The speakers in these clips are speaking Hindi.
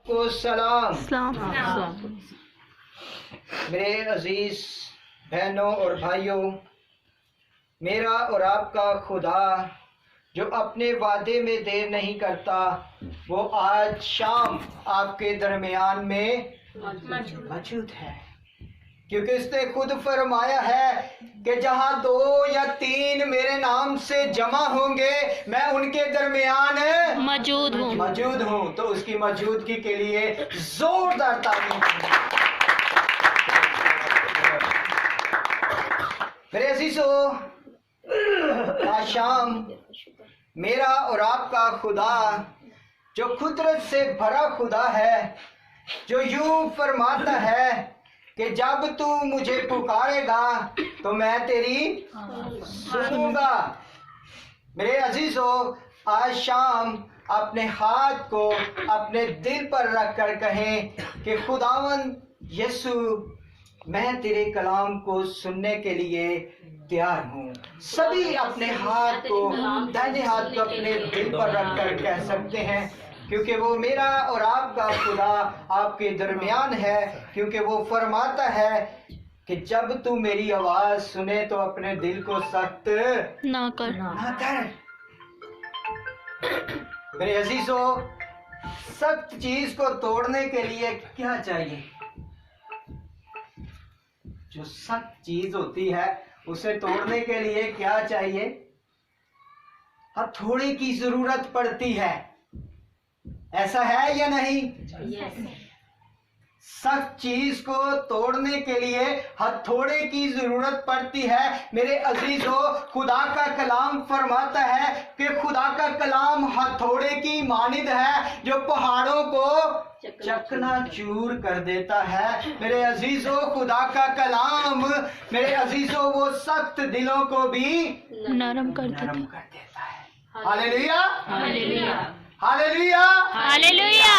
को सलाम। मेरे अजीज बहनों और भाइयों, मेरा और आपका खुदा जो अपने वादे में देर नहीं करता, वो आज शाम आपके दरमियान में मौजूद है, क्योंकि उसने खुद फरमाया है कि जहां 2 या 3 मेरे नाम से जमा होंगे, मैं उनके दरमियान मौजूद हूँ। तो उसकी मौजूदगी के लिए जोरदार तालीम। मेरे अजीजों, आज शाम मेरा और आपका खुदा जो कुदरत से भरा खुदा है, जो यूं फरमाता है कि जब तू मुझे पुकारेगा तो मैं तेरी सुनूंगा। मेरे अजीजों, आज शाम अपने हाथ को अपने दिल पर रख कर कहें कि खुदावन यीशु, मैं तेरे कलाम को सुनने के लिए तैयार हूँ। सभी अपने हाथ को, दाहिने हाथ को अपने दिल पर रख कर कह सकते हैं, क्योंकि वो मेरा और आपका खुदा आपके दरमियान है, क्योंकि वो फरमाता है कि जब तू मेरी आवाज सुने तो अपने दिल को सख्त ना कर। मेरे अजीजों, सख्त चीज को तोड़ने के लिए क्या चाहिए? जो सख्त चीज होती है उसे तोड़ने के लिए क्या चाहिए? हथौड़े की जरूरत पड़ती है। ऐसा है या नहीं? सख्त चीज को तोड़ने के लिए हथौड़े की जरूरत पड़ती है। मेरे अजीजों, खुदा का कलाम फरमाता है कि खुदा का कलाम हथौड़े की मानिद है जो पहाड़ों को चकनाचूर कर देता है। मेरे अजीजों, खुदा का कलाम, मेरे अजीजों, वो सख्त दिलों को भी नरम कर देता है। Hallelujah, hallelujah, hallelujah, hallelujah.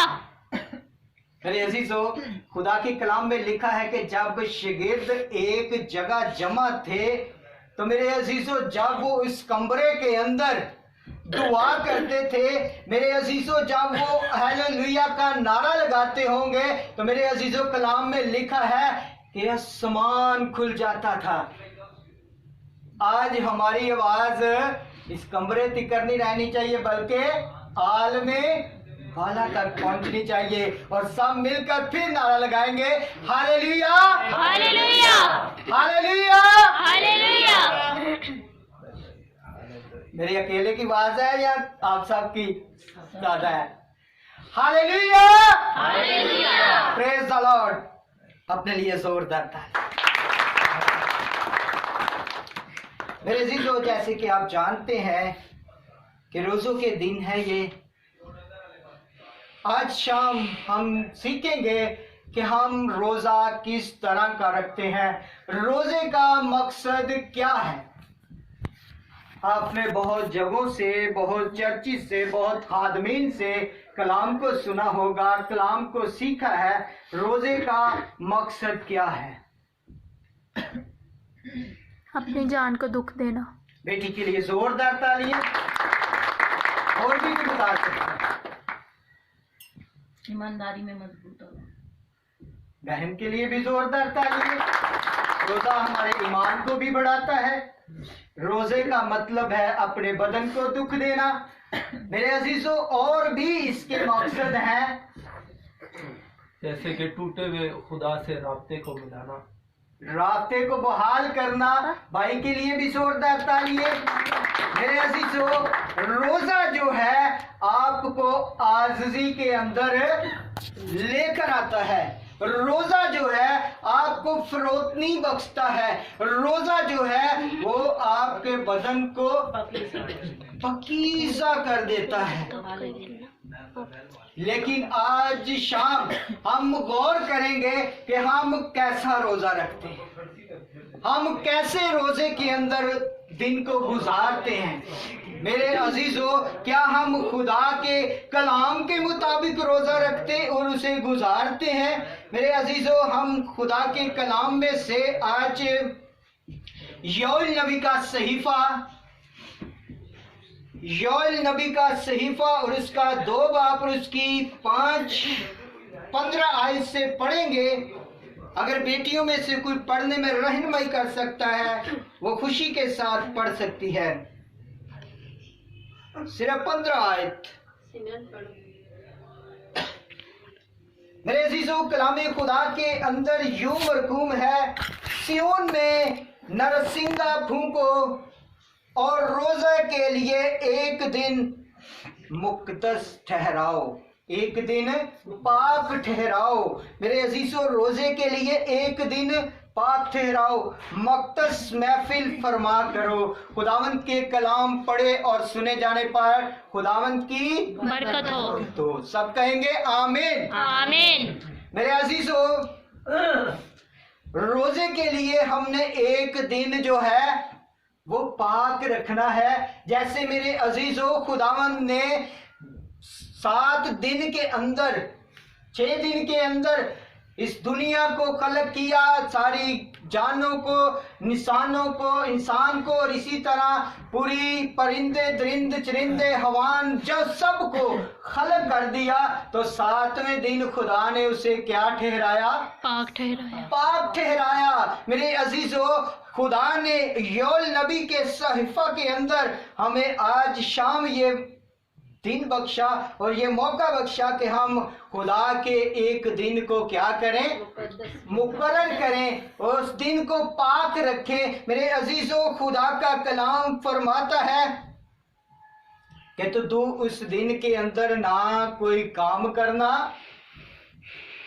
मेरे अजीजों, खुदा के कलाम में लिखा है कि जब शागिर्द एक जगह जमा थे, तो मेरे अजीजों, जब वो इस कमरे के अंदर दुआ करते थे, मेरे अजीजों, जब वो हालेलुया का नारा लगाते होंगे, तो मेरे अजीजों, कलाम में लिखा है कि आसमान खुल जाता था। आज हमारी आवाज इस कमरे तक नहीं रहनी चाहिए, बल्कि आलमे बाला तक पहुंचनी चाहिए, और सब मिलकर फिर नारा लगाएंगे, हालेलुया, हालेलुया, हालेलुया, हालेलुया। मेरी अकेले की आवाज है या आप सब की ज्यादा है? Hallelujah, hallelujah, praise the Lord. अपने लिए जोरदार ताली। मेरे अजीजों, जैसे कि आप जानते हैं कि रोजों के दिन है ये, आज शाम हम सीखेंगे कि हम रोजा किस तरह का रखते हैं, रोजे का मकसद क्या है। आपने बहुत जगहों से, बहुत चर्चिस से, बहुत खादमीन से कलाम को सुना होगा, कलाम को सीखा है। रोजे का मकसद क्या है? अपनी जान को दुख देना। बेटी के लिए जोरदार तालियां। और भी कुछ बता सकते हैं? ईमानदारी में मजबूत होना। बहन के लिए भी जोरदार तालियां। रोजा हमारे ईमान को भी बढ़ाता है। रोजे का मतलब है अपने बदन को दुख देना। मेरे अजीजों, और भी इसके मकसद हैं, जैसे कि टूटे हुए खुदा से राब्ते को मिलाना, राब्ते को बहाल करना। भाई के लिए भी जोरदार तालियां। मेरे अजीजों, रोजा जो है आपको आजिज़ी के अंदर लेकर आता है। रोजा जो है आपको फरोतनी बख्शता है। रोजा जो है वो आपके बदन को पकीज़ा कर देता है। लेकिन आज शाम हम गौर करेंगे कि हम कैसा रोजा रखते हैं, हम कैसे रोजे के अंदर दिन को गुजारते हैं। मेरे अजीजों, क्या हम खुदा के कलाम के मुताबिक रोजा रखते और उसे गुजारते हैं? मेरे अजीजों, हम खुदा के कलाम में से आज योएल नबी का सहीफा और उसका 2 बाब और उसकी 5 15 आयत से पढ़ेंगे। अगर बेटियों में से कोई पढ़ने में रहनुमाई कर सकता है वो खुशी के साथ पढ़ सकती है। सिर्फ 15 आयत। मेरे अजीजों, कलाम खुदा के अंदर यूं मरकूम है, सियोन में नरसिंगा फूंको और रोजा के लिए एक दिन मुक़द्दस ठहराओ, एक दिन पाक ठहराओ। मेरे अजीजों, रोजे के लिए एक दिन पाक ठहराओ, मुक़द्दस महफिल फरमा करो। खुदावंद के कलाम पढ़े और सुने जाने पर खुदावंद की बरकत हो। तो सब कहेंगे आमीन। आमीन। मेरे अजीजों, रोजे के लिए हमने एक दिन जो है वो पाक रखना है। जैसे मेरे अजीजों, खुदावंद ने 7 दिन के अंदर, 6 दिन के अंदर इस दुनिया को खलक किया, सारी जानों को, निशानों को, इंसान को, और इसी तरह पूरी परिंदे, दरिंद, चरिंदे, हवान, जो सबको खलक कर दिया। तो 7वें दिन खुदा ने उसे क्या ठहराया? पाक ठहराया। पाक ठहराया। मेरे अजीजों, खुदा ने योल नबी के सहिफा के अंदर हमें आज शाम ये दिन बख्शा और ये मौका बख्शा कि हम खुदा के एक दिन को क्या करें? मुकर्रर करें, उस दिन को पाक रखें। मेरे अजीजों, खुदा का कलाम फरमाता है कि तो तू उस दिन के अंदर ना कोई काम करना।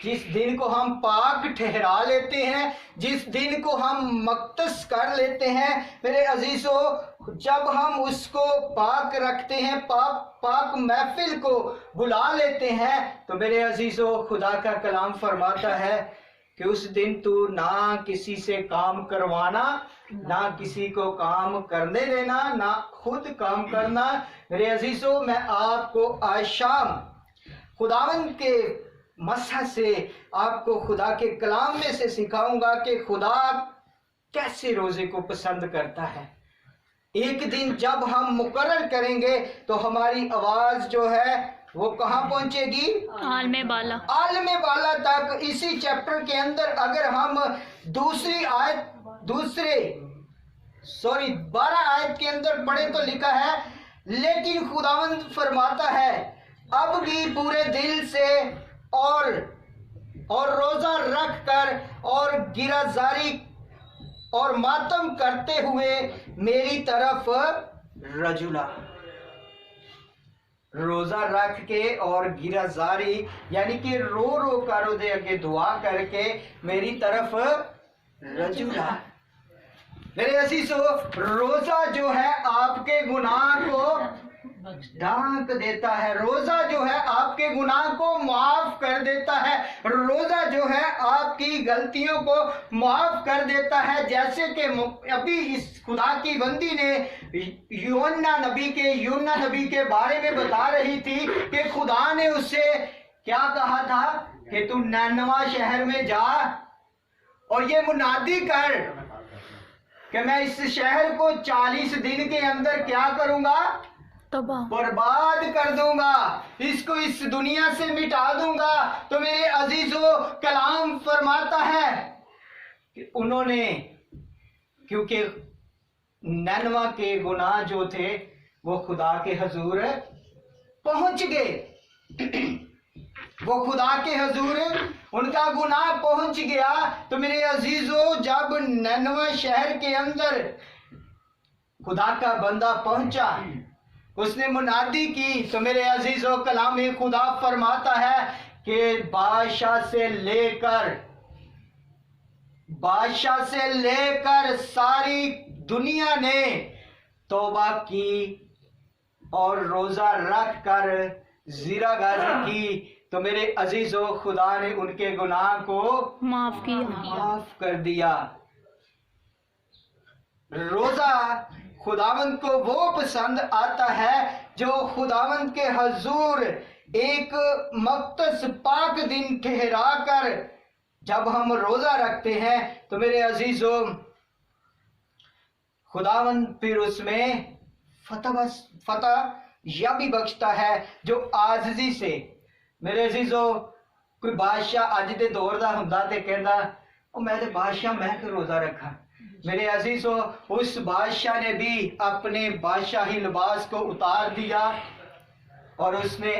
जिस दिन को हम पाक ठहरा लेते हैं, जिस दिन को हम मुक़द्दस कर लेते हैं, मेरे अजीजों, जब हम उसको पाक रखते हैं, पाक महफिल को बुला लेते हैं, तो मेरे अजीजों, खुदा का कलाम फरमाता है कि उस दिन तू ना किसी से काम करवाना, ना किसी को काम करने देना, ना खुद काम करना। मेरे अजीजों, मैं आपको आज शाम खुदावंद के मसा से आपको खुदा के कलाम में से सिखाऊंगा कि खुदा कैसे रोजे को पसंद करता है। एक दिन जब हम मुकर्रर करेंगे तो हमारी आवाज जो है वो कहाँ पहुंचेगी? आलमे बाला। आलमे बाला तक। इसी चैप्टर के अंदर अगर हम 12 आयत के अंदर पढ़े तो लिखा है, लेकिन खुदावंद फरमाता है अब भी पूरे दिल से और रोजा रख कर और गिरजारी और मातम करते हुए मेरी तरफ रजुला। रोजा रख के और गिरजारी यानी कि रो रो कर उदे आगे दुआ करके मेरी तरफ रजुला। मेरे अजीजों, रोजा जो है आपके गुनाह को ढांक देता है। रोजा जो है आपके गुनाह को माफ कर देता है। रोजा जो है आपकी गलतियों को माफ कर देता है। जैसे कि अभी इस खुदा की बंदी ने यूहन्ना नबी के बारे में बता रही थी कि खुदा ने उससे क्या कहा था कि तू नैनवा शहर में जा और ये मुनादी कर कि मैं इस शहर को 40 दिन के अंदर क्या करूंगा? बर्बाद कर दूंगा, इसको इस दुनिया से मिटा दूंगा। तो मेरे अजीजों, कलाम फरमाता है कि उन्होंने, क्योंकि नैनवा के गुनाह जो थे वो खुदा के हजूर पहुंच गए, वो खुदा के हजूर उनका गुनाह पहुंच गया। तो मेरे अजीजों, जब नैनवा शहर के अंदर खुदा का बंदा पहुंचा, उसने मुनादी की, तो मेरे अजीजों, कलाम खुदा फरमाता है कि बादशाह से लेकर सारी दुनिया ने तौबा की और रोजा रख कर जीरागाजी की। तो मेरे अजीजों, खुदा ने उनके गुनाह को माफ कर दिया। रोजा खुदावंद को वो पसंद आता है जो खुदावंद के हजूर एक मुक़द्दस पाक दिन ठहरा कर जब हम रोजा रखते हैं, तो मेरे अजीजों, खुदावंद फिर उसमें फतह या भी बख्शता है जो आजिज़ी से। मेरे अजीजों, कोई बादशाह अज दे दौर दा हुंदा ते कहंदा ओ मैं ते बादशाह मैं क्यों रोजा रखा। मेरे अजीजों, उस बादशाह ने भी अपने बादशाही लिबास को उतार दिया और उसने,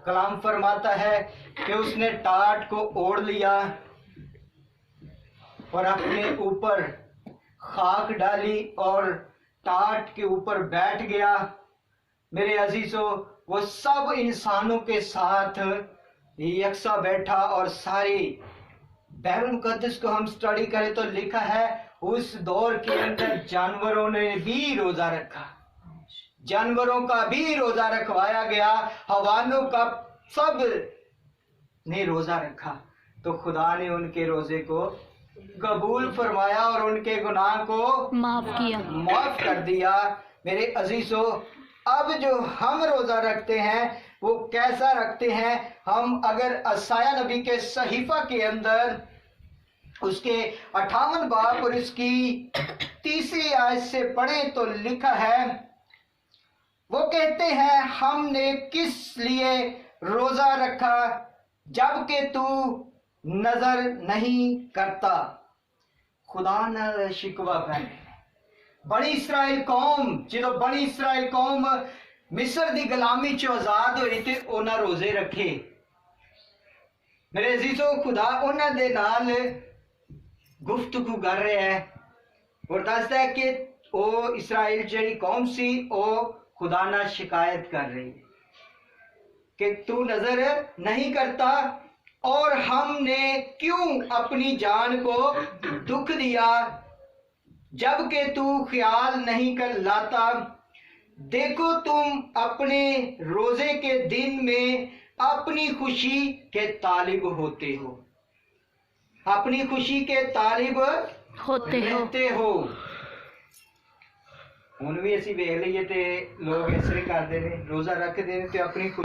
कलाम फरमाता है कि उसने टाट को ओढ़ लिया और अपने ऊपर खाक डाली और टाट के ऊपर बैठ गया। मेरे अजीजों, वो सब इंसानों के साथ यकसा बैठा और सारी बाइबल मुकद्दस को हम स्टडी करें तो लिखा है उस दौर के अंदर जानवरों ने भी रोजा रखा, जानवरों का भी रोजा रखवाया गया, हवानों का सब ने रोजा रखा। तो खुदा ने उनके रोजे को कबूल फरमाया और उनके गुनाह को माफ कर दिया। मेरे अजीजों, अब जो हम रोजा रखते हैं वो कैसा रखते हैं? हम अगर असाया नबी के सहीफा के अंदर उसके 58 बाब और इसकी 3री आयत से पढ़ें तो लिखा है, वो कहते हैं हमने किस लिए रोजा रखा जबकि तू नजर नहीं करता। खुदा न शिकवा करे। बड़ी इसराइल कौम, जो बड़ी इसराइल कौम मिस्र दी गुलामी चो आजाद हुई थे, उन्हें रोजे रखे। मेरे अजीजों, खुदा उन्हें दे नाल गुफ्तगू कर रहा है और दसदा है कि वो इसराइल जी कौम सी, वो खुदा ना शिकायत कर रही है कि तू नजर नहीं करता और हमने क्यों अपनी जान को दुख दिया जबकि तू ख्याल नहीं कर लाता। देखो तुम अपने रोजे के दिन में अपनी खुशी के तालिब होते हो, अपनी खुशी के तालिब होते हो। हुण भी असीं वेख लईए ते लोग इस तरह करते हैं, रोजा रखते हैं तो अपनी